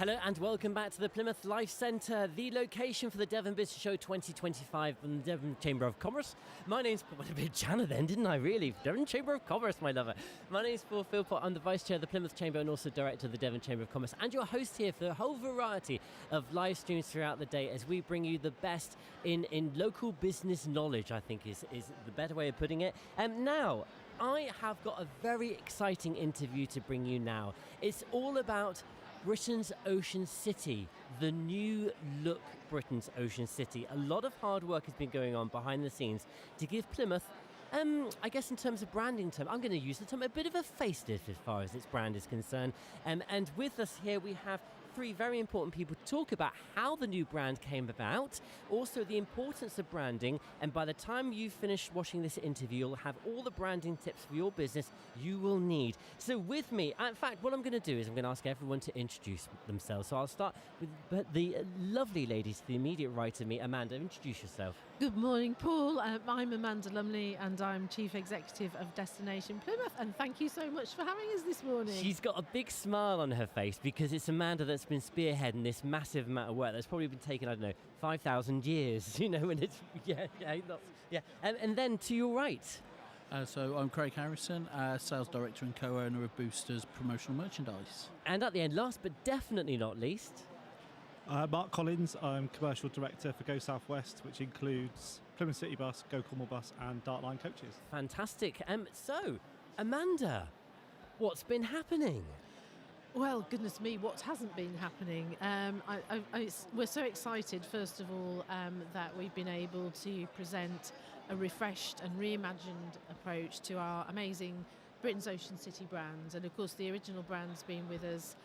Hello and welcome back to the Plymouth Life Centre, the location for the Devon Business Show 2025 from the Devon Chamber of Commerce. My name's Paul. What a bit Jana then, didn't I really? Devon Chamber of Commerce, my lover. My name's Paul Philpott. I'm the Vice Chair of the Plymouth Chamber and also Director of the Devon Chamber of Commerce, and your host here for a whole variety of live streams throughout the day as we bring you the best in local business knowledge, I think is the better way of putting it. Now, I have got a very exciting interview to bring you now. It's all about Britain's Ocean City, the new look Britain's Ocean City. A lot of hard work has been going on behind the scenes to give Plymouth, I guess in terms of branding term, I'm going to use the term, a bit of a facelift as far as its brand is concerned. And with us here we have three very important people to talk about how the new brand came about, also the importance of branding, and by the time you finish watching this interview, you'll have all the branding tips for your business you will need. So with me, in fact, what I'm going to do is I'm going to ask everyone to introduce themselves. So I'll start with the lovely ladies to the immediate right of me. Amanda, introduce yourself. Good morning, Paul. I'm Amanda Lumley and I'm Chief Executive of Destination Plymouth, and thank you so much for having us this morning. She's got a big smile on her face because it's Amanda that's been spearheading this massive amount of work that's probably been taken, I don't know, 5,000 years, and it's, and then to your right. So I'm Craig Harrison, Sales Director and co-owner of Boosters Promotional Merchandise. And at the end, last but definitely not least, Mark Collins, I'm Commercial Director for Go South West, which includes Plymouth City Bus, Go Cornwall Bus and Dart Line coaches. Fantastic. So, Amanda, what's been happening? Well, goodness me, what hasn't been happening? We're so excited, first of all, that we've been able to present a refreshed and reimagined approach to our amazing Britain's Ocean City brand. And of course, the original brand's been with us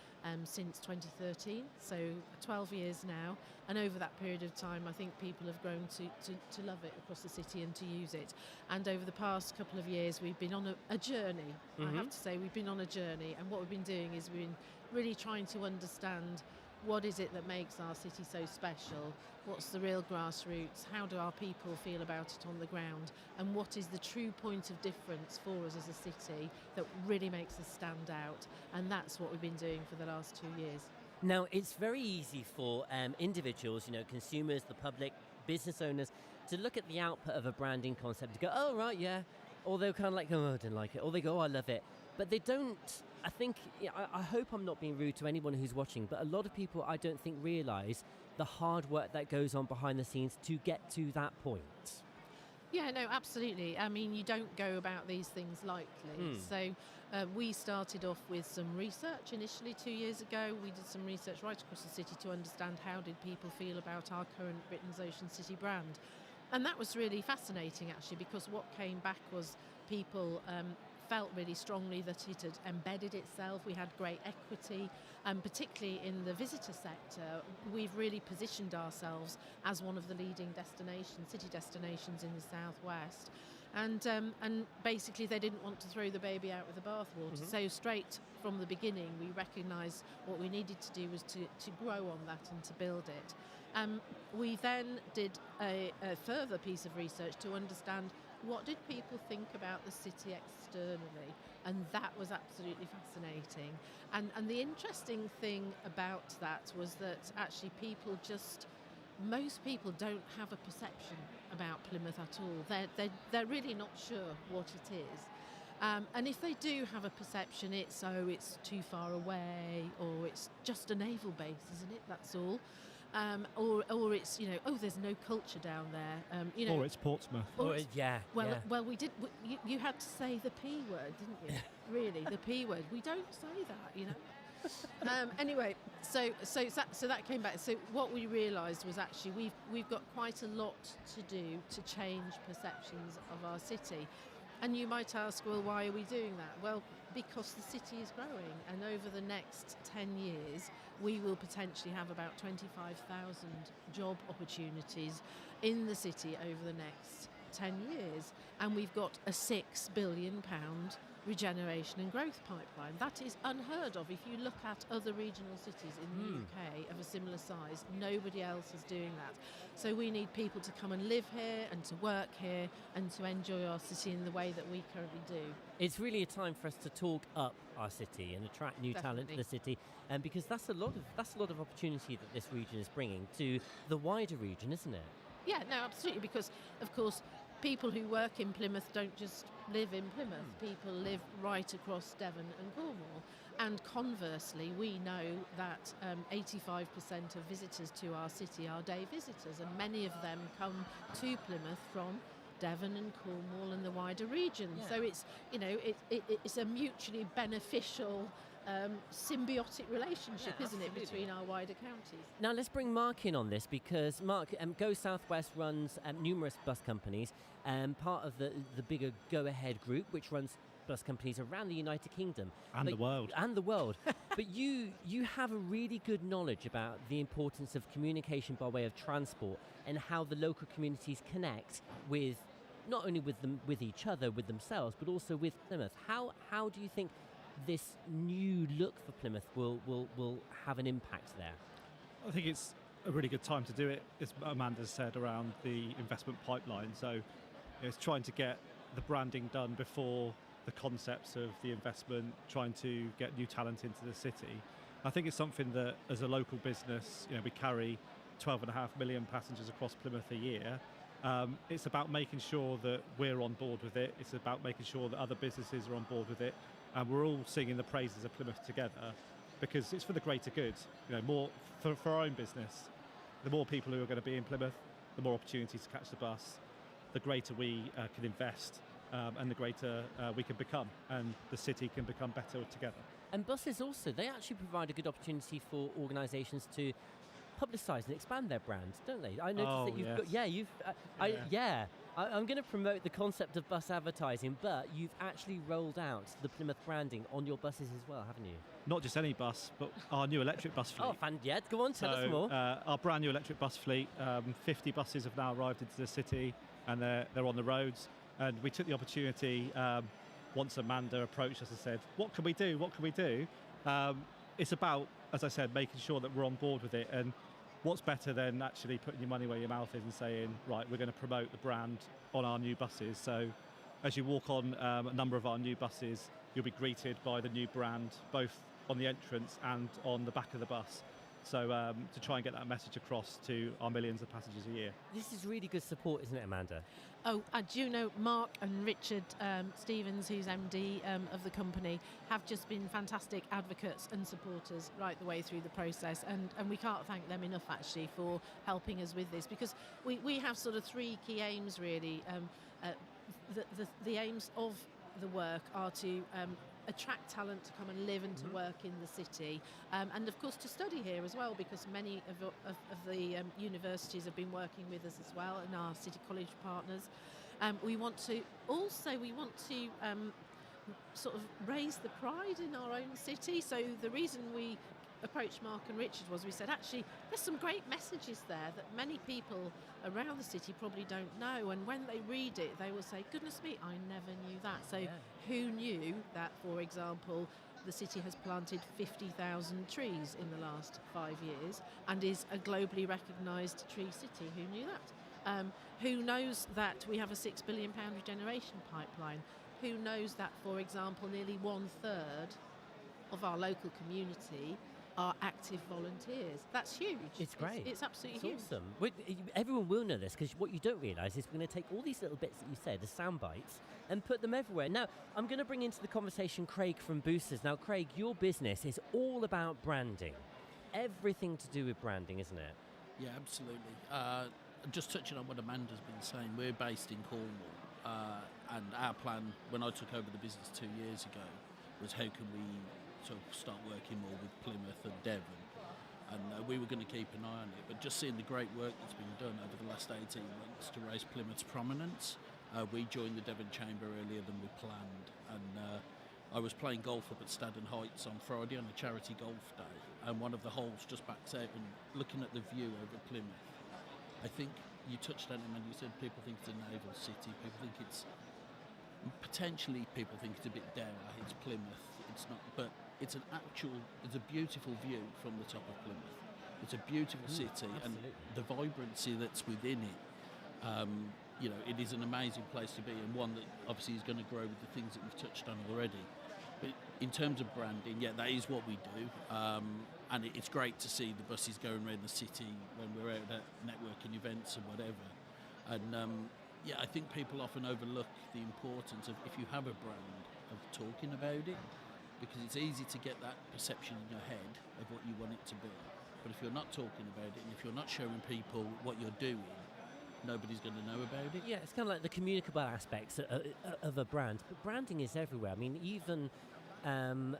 since 2013, so 12 years now. And over that period of time, I think people have grown to love it across the city and to use it. And over the past couple of years, we've been on a journey. Mm-hmm. I have to say, we've been on a journey. And what we've been doing is we've been really trying to understand what is it that makes our city so special? What's the real grassroots? How do our people feel about it on the ground? And what is the true point of difference for us as a city that really makes us stand out? And that's what we've been doing for the last 2 years. Now, it's very easy for individuals, consumers, the public, business owners, to look at the output of a branding concept to go, oh, right, yeah. Or they'll kind of like, oh, I don't like it. Or they go, oh, I love it. But they don't, I think, I hope I'm not being rude to anyone who's watching, but a lot of people, I don't think, realise the hard work that goes on behind the scenes to get to that point. Yeah, no, absolutely. I mean, you don't go about these things lightly. So we started off with some research initially 2 years ago. We did some research right across the city to understand how did people feel about our current Britain's Ocean City brand. And that was really fascinating, actually, because what came back was people felt really strongly that it had embedded itself. We had great equity, and particularly in the visitor sector, we've really positioned ourselves as one of the leading city destinations in the southwest. And basically they didn't want to throw the baby out with the bathwater. Mm-hmm. So straight from the beginning, we recognised what we needed to do was to grow on that and to build it. We then did a further piece of research to understand what did people think about the city externally, and that was absolutely fascinating. And the interesting thing about that was that actually most people don't have a perception about Plymouth at all. They're really not sure what it is. And if they do have a perception, it's too far away, or it's just a naval base, isn't it? That's all. Or it's, there's no culture down there. Or it's Portsmouth. Well, we did. You had to say the P word, didn't you? Really, the P word. We don't say that, Anyway, so that came back. So what we realised was actually we've got quite a lot to do to change perceptions of our city. And you might ask, well, why are we doing that? Well, because the city is growing, and over the next 10 years, we will potentially have about 25,000 job opportunities in the city over the next 10 years. And we've got a £6 billion regeneration and growth pipeline. That is unheard of. If you look at other regional cities in the UK of a similar size, nobody else is doing that. So we need people to come and live here and to work here and to enjoy our city in the way that we currently do. It's really a time for us to talk up our city and attract new talent to the city, and because that's a lot of opportunity that this region is bringing to the wider region, isn't it? Yeah, no, absolutely, because of course people who work in Plymouth don't just live in Plymouth. People live right across Devon and Cornwall. And conversely, we know that 85% of visitors to our city are day visitors, and many of them come to Plymouth from Devon and Cornwall and the wider region. Yeah. So it's, it's a mutually beneficial symbiotic relationship, isn't it, between our wider counties? Now let's bring Mark in on this, because Mark, Go South West runs numerous bus companies, part of the bigger Go Ahead group, which runs bus companies around the United Kingdom. And the world. And the world. But you have a really good knowledge about the importance of communication by way of transport and how the local communities connect with, not only with each other, with themselves, but also with Plymouth. How do you think this new look for Plymouth will have an impact there? I think it's a really good time to do it, as Amanda said, around the investment pipeline. So it's trying to get the branding done before the concepts of the investment, trying to get new talent into the city. I think it's something that, as a local business, we carry 12.5 million passengers across Plymouth a year. It's about making sure that we're on board with it. It's about making sure that other businesses are on board with it, and we're all singing the praises of Plymouth together, because it's for the greater good. More for our own business. The more people who are going to be in Plymouth, the more opportunities to catch the bus, the greater we can invest, and the greater we can become, and the city can become better together. And buses also, they actually provide a good opportunity for organisations to publicise and expand their brands, don't they? I noticed that you've got, I'm going to promote the concept of bus advertising, but you've actually rolled out the Plymouth branding on your buses as well, haven't you? Not just any bus, but our new electric bus fleet. Oh, go on, tell us more. Our brand new electric bus fleet, 50 buses have now arrived into the city, and they're on the roads. And we took the opportunity, once Amanda approached us and said, what can we do? What can we do? It's about, as I said, making sure that we're on board with it. And what's better than actually putting your money where your mouth is and saying, right, we're going to promote the brand on our new buses. So as you walk on a number of our new buses, you'll be greeted by the new brand, both on the entrance and on the back of the bus. So to try and get that message across to our millions of passengers a year. This is really good support, isn't it, Amanda? Oh, I do know Mark and Richard Stevens, who's MD of the company, have just been fantastic advocates and supporters right the way through the process. And we can't thank them enough, actually, for helping us with this, because we have sort of three key aims, really. The aims of the work are to attract talent to come and live and to work in the city, and of course to study here as well, because many of the universities have been working with us as well, and our city college partners. We want to sort of raise the pride in our own city. So the reason we approached Mark and Richard was, we said, actually, there's some great messages there that many people around the city probably don't know, and when they read it they will say, goodness me, I never knew that. So who knew that, for example, the city has planted 50,000 trees in the last 5 years and is a globally recognised tree city? Who knew that? Who knows that we have a £6 billion regeneration pipeline? Who knows that, for example, nearly 1/3 of our local community are active volunteers? That's huge. It's great. It's absolutely huge. Awesome. Everyone will know this, because what you don't realise is we're going to take all these little bits that you said, the sound bites, and put them everywhere. Now, I'm going to bring into the conversation Craig from Boosters. Now, Craig, your business is all about branding. Everything to do with branding, isn't it? Yeah, absolutely. Just touching on what Amanda's been saying, we're based in Cornwall, and our plan when I took over the business 2 years ago was, how can we sort of start working more with Plymouth and Devon, and we were going to keep an eye on it, but just seeing the great work that's been done over the last 18 months to raise Plymouth's prominence, we joined the Devon Chamber earlier than we planned, and I was playing golf up at Staddon Heights on Friday on a charity golf day, and one of the holes just backs out, and looking at the view over Plymouth, I think you touched on it when you said people think it's a naval city, people think it's Potentially, people think it's a bit dour. It's Plymouth. It's not, but it's It's a beautiful view from the top of Plymouth. It's a beautiful city, and the vibrancy that's within it. It is an amazing place to be, and one that obviously is going to grow with the things that we've touched on already. But in terms of branding, yeah, that is what we do, and it's great to see the buses going around the city when we're out at networking events and whatever. And I think people often overlook the importance of, if you have a brand, of talking about it, because it's easy to get that perception in your head of what you want it to be. But if you're not talking about it, and if you're not showing people what you're doing, nobody's going to know about it. Yeah, it's kind of like the communicable aspects of a brand. But branding is everywhere. I mean, even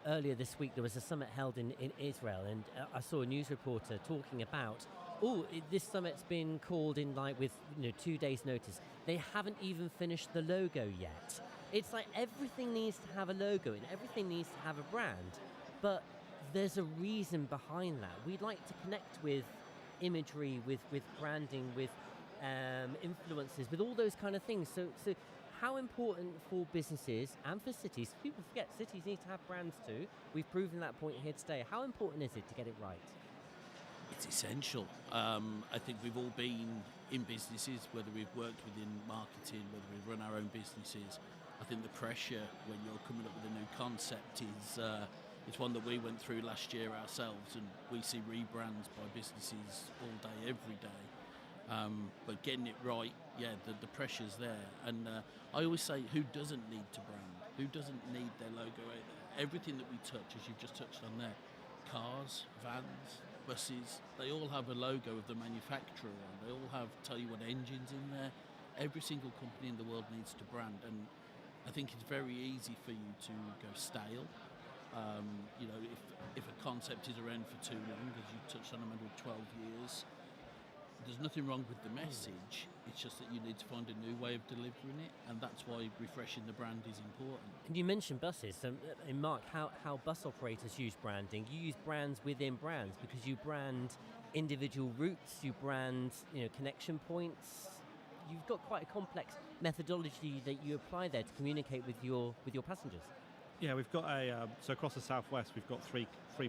earlier this week there was a summit held in Israel, and I saw a news reporter talking about, this summit's been called in with 2 days' notice. They haven't even finished the logo yet. It's like everything needs to have a logo and everything needs to have a brand, but there's a reason behind that. We'd like to connect with imagery, with branding, with influences, with all those kind of things. So how important for businesses and for cities, people forget cities need to have brands too. We've proven that point here today. How important is it to get it right? It's essential. I think we've all been in businesses, whether we've worked within marketing, whether we've run our own businesses. I think the pressure when you're coming up with a new concept is it's one that we went through last year ourselves, and we see rebrands by businesses all day, every day. But getting it right, the pressure's there. And I always say, who doesn't need to brand? Who doesn't need their logo out there? Everything that we touch, as you've just touched on there, cars, vans, buses, they all have a logo of the manufacturer on. They all tell you what engine's in there. Every single company in the world needs to brand, and I think it's very easy for you to go stale. If a concept is around for too long, as you touched on, around 12 years, there's nothing wrong with the message. It's just that you need to find a new way of delivering it, and that's why refreshing the brand is important. And you mentioned buses. And Mark, how bus operators use branding. You use brands within brands because you brand individual routes, you brand connection points. You've got quite a complex methodology that you apply there to communicate with your passengers. Yeah, we've got so across the southwest we've got three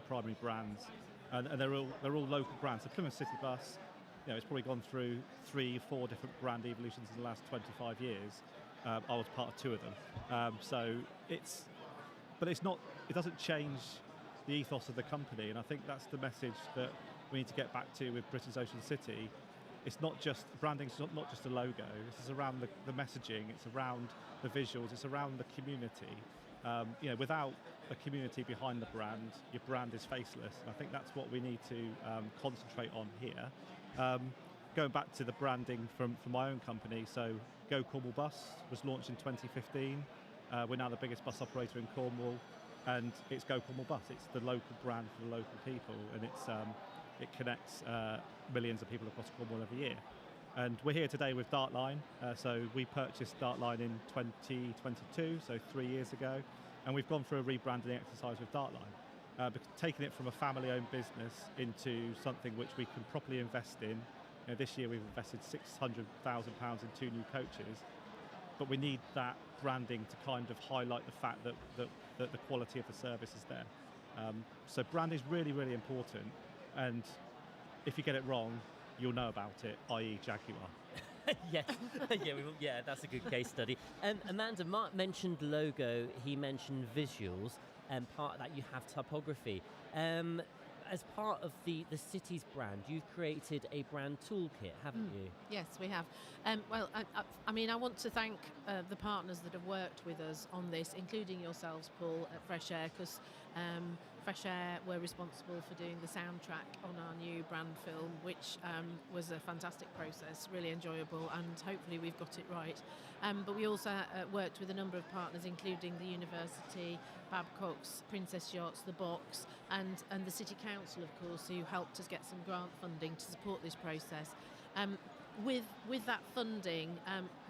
primary brands, and they're all local brands. So Plymouth City Bus, it's probably gone through 3-4 different brand evolutions in the last 25 years. I was part of 2 of them. But it's not. It doesn't change the ethos of the company, and I think that's the message that we need to get back to with Britain's Ocean City. It's not just branding. It's not just a logo. It's around the messaging. It's around the visuals. It's around the community. Without a community behind the brand, your brand is faceless. And I think that's what we need to concentrate on here. Going back to the branding from my own company, so Go Cornwall Bus was launched in 2015. We're now the biggest bus operator in Cornwall, and it's Go Cornwall Bus. It's the local brand for the local people, and it connects millions of people across Cornwall every year. And we're here today with Dartline. So we purchased Dartline in 2022, so 3 years ago, and we've gone through a rebranding exercise with Dartline, taking it from a family-owned business into something which we can properly invest in. This year we've invested £600,000 in 2 new coaches, but we need that branding to kind of highlight the fact that the quality of the service is there. So brand is really, really important, and if you get it wrong, you'll know about it, i.e. Jaguar. Yeah, that's a good case study. Amanda, Mark mentioned logo, he mentioned visuals, and part of that you have typography. As part of the city's brand, you've created a brand toolkit, haven't you? Yes, we have. I want to thank the partners that have worked with us on this, including yourselves, Paul, at Fresh Air, because Fresh Air were responsible for doing the soundtrack on our new brand film, which was a fantastic process, really enjoyable, and hopefully we've got it right. But we also worked with a number of partners, including the university, Babcock's, Princess Yachts, the Box, and the City Council, of course, who helped us get some grant funding to support this process. With that funding,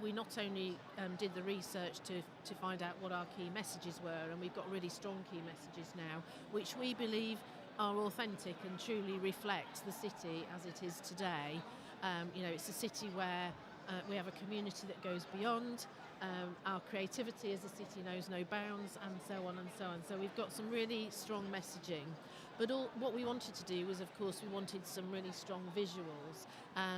we not only did the research to find out what our key messages were, and we've got really strong key messages now, which we believe are authentic and truly reflect the city as it is today. It's a city where we have a community that goes beyond our creativity as a city knows no bounds, and so on and so on. So we've got some really strong messaging. But what we wanted to do was, of course, we wanted some really strong visuals.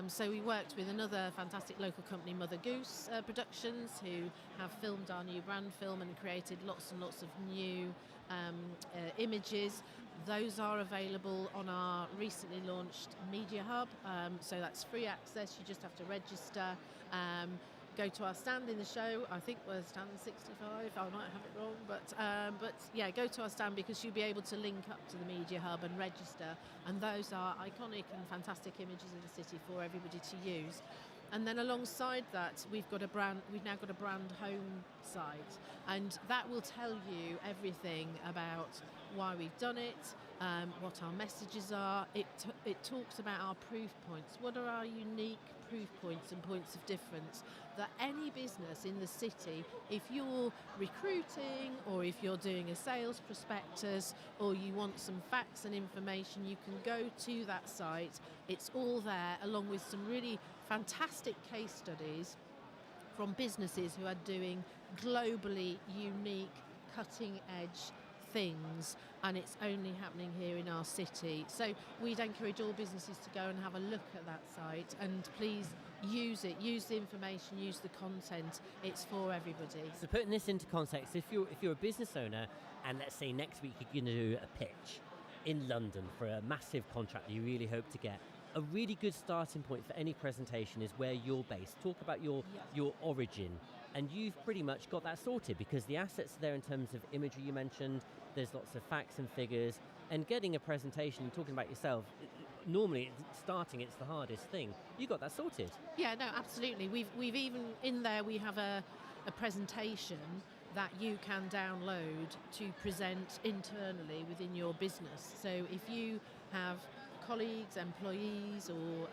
So we worked with another fantastic local company, Mother Goose Productions, who have filmed our new brand film and created lots and lots of new images. Those are available on our recently launched Media Hub. So that's free access. You just have to register. Go to our stand in the show. I think we're stand 65. I might have it wrong, but yeah, go to our stand because you'll be able to link up to the Media Hub and register. And those are iconic and fantastic images of the city for everybody to use. And then alongside that, we've now got a brand home site, and that will tell you everything about why we've done it, what our messages are. It talks about our proof points. What are our unique proof points and points of difference that any business in the city, if you're recruiting or if you're doing a sales prospectus or you want some facts and information, you can go to that site. It's all there, along with some really fantastic case studies from businesses who are doing globally unique, cutting edge things, and it's only happening here in our city. So we'd encourage all businesses to go and have a look at that site, and please use it, use the information, use the content. It's for everybody. So putting this into context, if you're a business owner and let's say next week you're going to do a pitch in London for a massive contract that you really hope to get, a really good starting point for any presentation is where you're based. Talk about your origin, and you've pretty much got that sorted because the assets are there in terms of imagery you mentioned. There's lots of facts and figures, and getting a presentation and talking about yourself, normally it's the hardest thing. You got that sorted. Yeah, no, absolutely. We've even in there we have a presentation that you can download to present internally within your business. So if you have colleagues, employees, or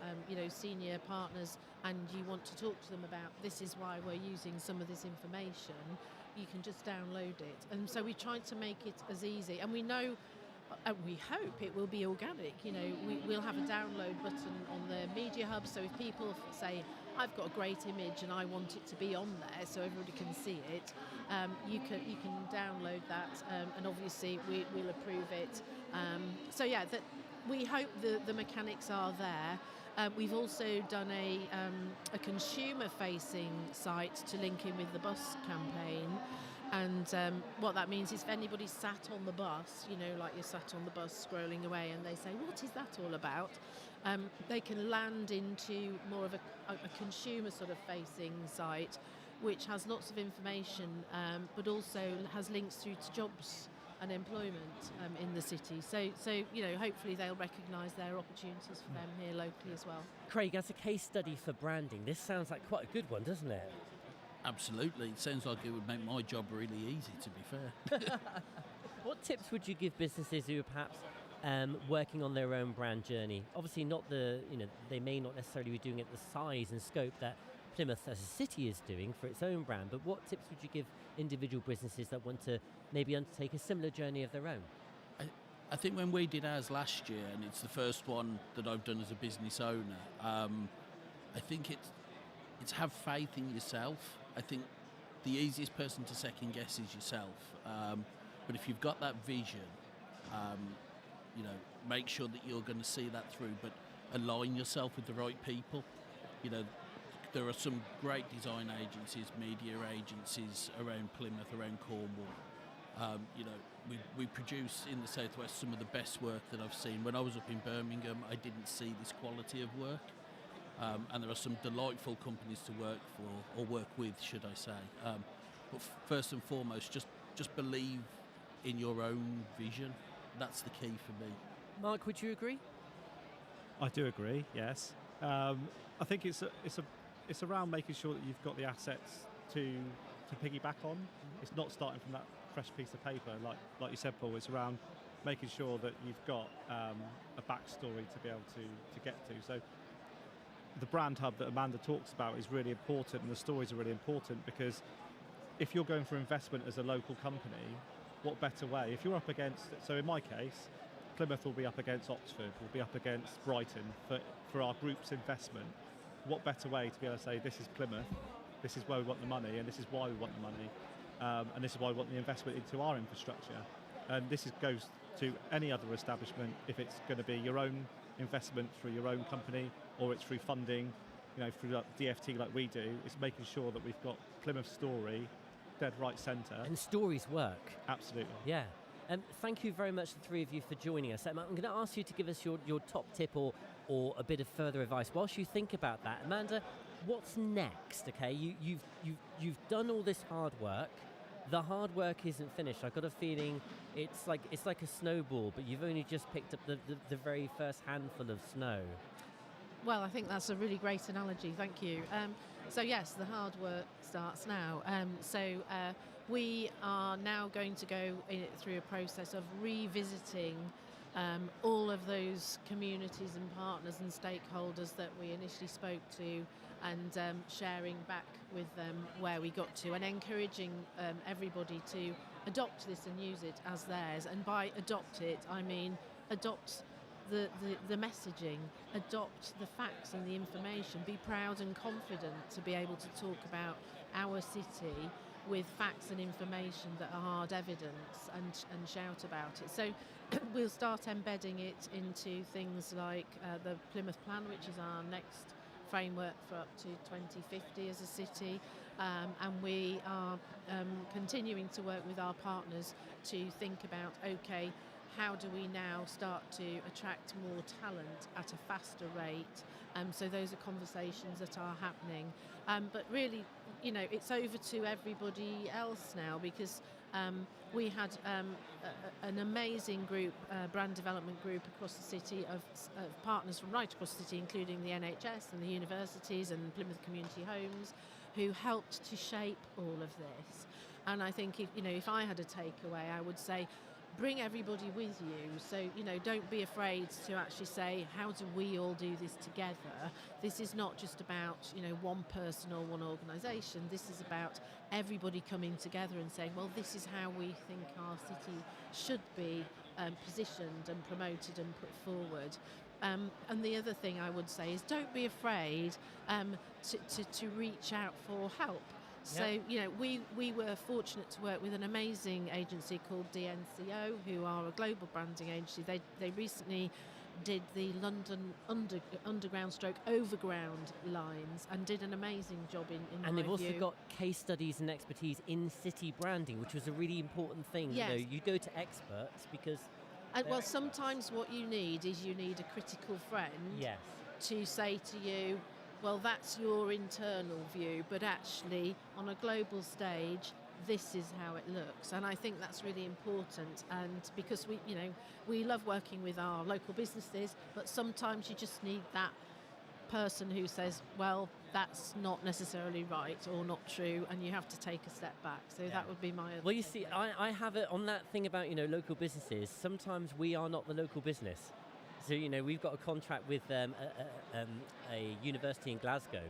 senior partners, and you want to talk to them about this is why we're using some of this information, you can just download it. And so we tried to make it as easy, and we know, and we hope it will be organic. We'll have a download button on the Media Hub, so if people say, I've got a great image and I want it to be on there so everybody can see it, you can download that, and obviously we'll approve it. So yeah, we hope the mechanics are there. We've also done a consumer-facing site to link in with the bus campaign. And what that means is if anybody's sat on the bus, like you're sat on the bus scrolling away and they say, what is that all about? They can land into more of a consumer sort of facing site, which has lots of information, but also has links through to jobs and employment in the city. So hopefully they'll recognise there are opportunities for them here locally as well. Craig, as a case study for branding, this sounds like quite a good one, doesn't it? Absolutely. It sounds like it would make my job really easy, to be fair. What tips would you give businesses who are perhaps working on their own brand journey? Obviously not they may not necessarily be doing it the size and scope that Plymouth as a city is doing for its own brand, but what tips would you give individual businesses that want to maybe undertake a similar journey of their own? I think when we did ours last year, and it's the first one that I've done as a business owner, I think it's have faith in yourself. I think the easiest person to second guess is yourself. But if you've got that vision, make sure that you're going to see that through, but align yourself with the right people. There are some great design agencies, media agencies around Plymouth, around Cornwall. We produce in the southwest some of the best work that I've seen. When I was up in Birmingham, I didn't see this quality of work. And there are some delightful companies to work for, or work with, should I say. But first and foremost, just believe in your own vision. That's the key for me. Mark, would you agree? I do agree, yes. I think it's around making sure that you've got the assets to piggyback on. It's not starting from that fresh piece of paper, like you said, Paul. It's around making sure that you've got a backstory to be able to get to. So the brand hub that Amanda talks about is really important, and the stories are really important, because if you're going for investment as a local company, what better way? If you're up against, so in my case, Plymouth will be up against Oxford, will be up against Brighton for our group's investment. What better way to be able to say, this is Plymouth, this is where we want the money, and this is why we want the money, and this is why we want the investment into our infrastructure. And this goes to any other establishment, if it's going to be your own investment through your own company, or it's through funding, through like DFT like we do. It's making sure that we've got Plymouth story dead right centre. And stories work. Absolutely. Yeah. Thank you very much, the three of you, for joining us. I'm going to ask you to give us your top tip or a bit of further advice whilst you think about that. Amanda, what's next? Okay, you've done all this hard work. The hard work isn't finished. I've got a feeling it's like a snowball, but you've only just picked up the very first handful of snow. Well, I think that's a really great analogy. Thank you. So yes, the hard work starts now. We are now going to go through a process of revisiting all of those communities and partners and stakeholders that we initially spoke to, and sharing back with them where we got to, and encouraging everybody to adopt this and use it as theirs. And by adopt it, I mean adopt the messaging, adopt the facts and the information, be proud and confident to be able to talk about our city with facts and information that are hard evidence, and shout about it. So we'll start embedding it into things like the Plymouth Plan, which is our next framework for up to 2050 as a city, and we are continuing to work with our partners to think about, okay, how do we now start to attract more talent at a faster rate? So those are conversations that are happening. But really, it's over to everybody else now, because we had an amazing group, brand development group across the city of partners from right across the city, including the NHS and the universities and Plymouth Community Homes, who helped to shape all of this. And I think if I had a takeaway, I would say, bring everybody with you. So, don't be afraid to actually say, how do we all do this together? This is not just about, one person or one organisation. This is about everybody coming together and saying, well, this is how we think our city should be positioned and promoted and put forward. And the other thing I would say is, don't be afraid to reach out for help. So, we were fortunate to work with an amazing agency called DNCO, who are a global branding agency. They recently did the London underground stroke overground lines and did an amazing job in my view. And they've also got case studies and expertise in city branding, which was a really important thing. Yes. You go to experts because... well, sometimes what you need is a critical friend Yes. to say to you, well, that's your internal view, but actually on a global stage, this is how it looks. And I think that's really important. And because we love working with our local businesses, but sometimes you just need that person who says, well, that's not necessarily right or not true, and you have to take a step back. So that would be my other. Well, you see, I have it on that thing about, local businesses. Sometimes we are not the local business. So, we've got a contract with a university in Glasgow.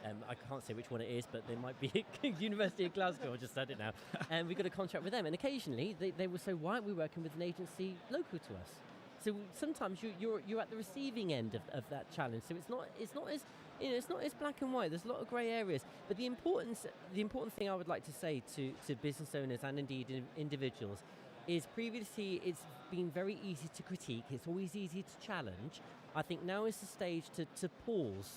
I can't say which one it is, but there might be a university in Glasgow. I just said it now. And we've got a contract with them. And occasionally they will say, why aren't we working with an agency local to us? So sometimes you're at the receiving end of that challenge. So it's not as black and white. There's a lot of grey areas. But the important thing I would like to say to business owners and indeed individuals is, previously it's been very easy to critique. It's always easy to challenge. I think now is the stage to pause,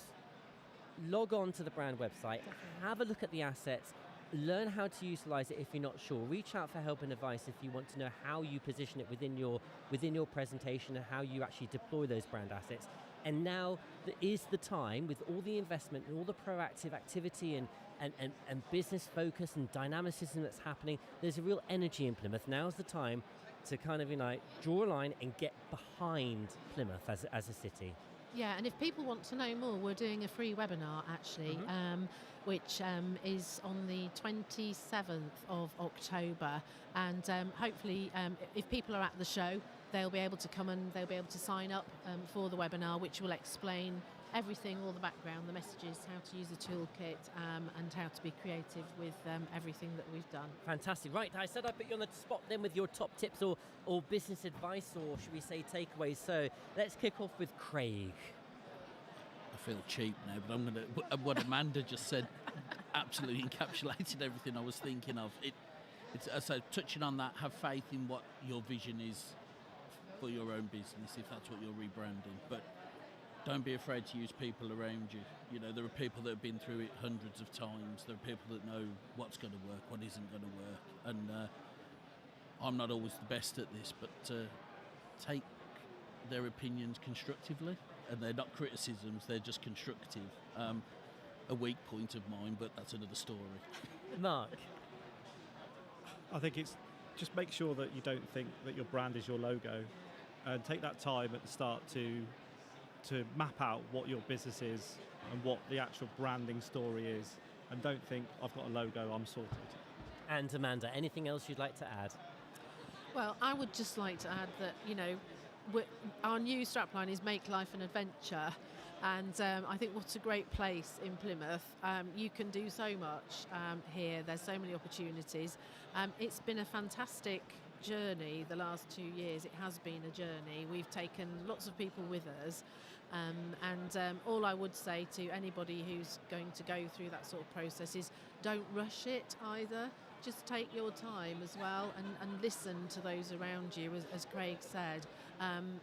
log on to the brand website, have a look at the assets, learn how to utilise it if you're not sure. Reach out for help and advice if you want to know how you position it within your presentation and how you actually deploy those brand assets. And now is the time, with all the investment and all the proactive activity and business focus and dynamicism that's happening. There's a real energy in Plymouth. Now's the time to kind of draw a line and get behind Plymouth as a city. Yeah, and if people want to know more, we're doing a free webinar actually, which is on the 27th of October, and hopefully if people are at the show, they'll be able to come and they'll be able to sign up for the webinar, which will explain everything, all the background, the messages, how to use the toolkit, and how to be creative with everything that we've done. Fantastic. Right, I said I'd put you on the spot then with your top tips or business advice, or should we say takeaways. So let's kick off with Craig. feel cheap now, but I'm going to. What Amanda just said absolutely encapsulated everything I was thinking of. So touching on that, have faith in what your vision is for your own business, if that's what you're rebranding. But don't be afraid to use people around you. You know, there are people that have been through it hundreds of times. There are people that know what's going to work, what isn't going to work. And I'm not always the best at this, but take their opinions constructively. And they're not criticisms, they're just constructive. A weak point of mine, but that's another story. Mark? I think it's just make sure that you don't think that your brand is your logo, and take that time at the start to map out what your business is and what the actual branding story is, and don't think I've got a logo, I'm sorted. And Amanda, anything else you'd like to add? Well, I would just like to add that, our new strapline is Make Life an Adventure. And I think what a great place in Plymouth. You can do so much here. There's so many opportunities. It's been a fantastic journey the last 2 years. It has been a journey. We've taken lots of people with us. And all I would say to anybody who's going to go through that sort of process is don't rush it either. Just take your time as well and listen to those around you, as Craig said,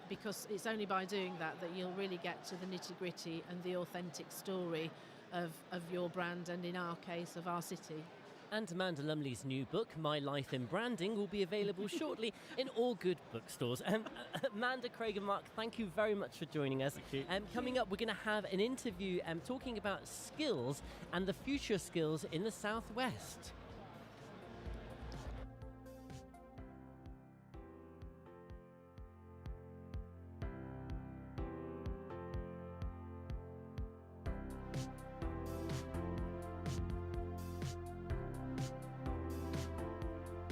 because it's only by doing that you'll really get to the nitty-gritty and the authentic story of your brand, and in our case, of our city. And Amanda Lumley's new book, My Life in Branding, will be available shortly in all good bookstores. Amanda, Craig and Mark, thank you very much for joining us. Coming up, we're going to have an interview talking about skills and the future skills in the Southwest.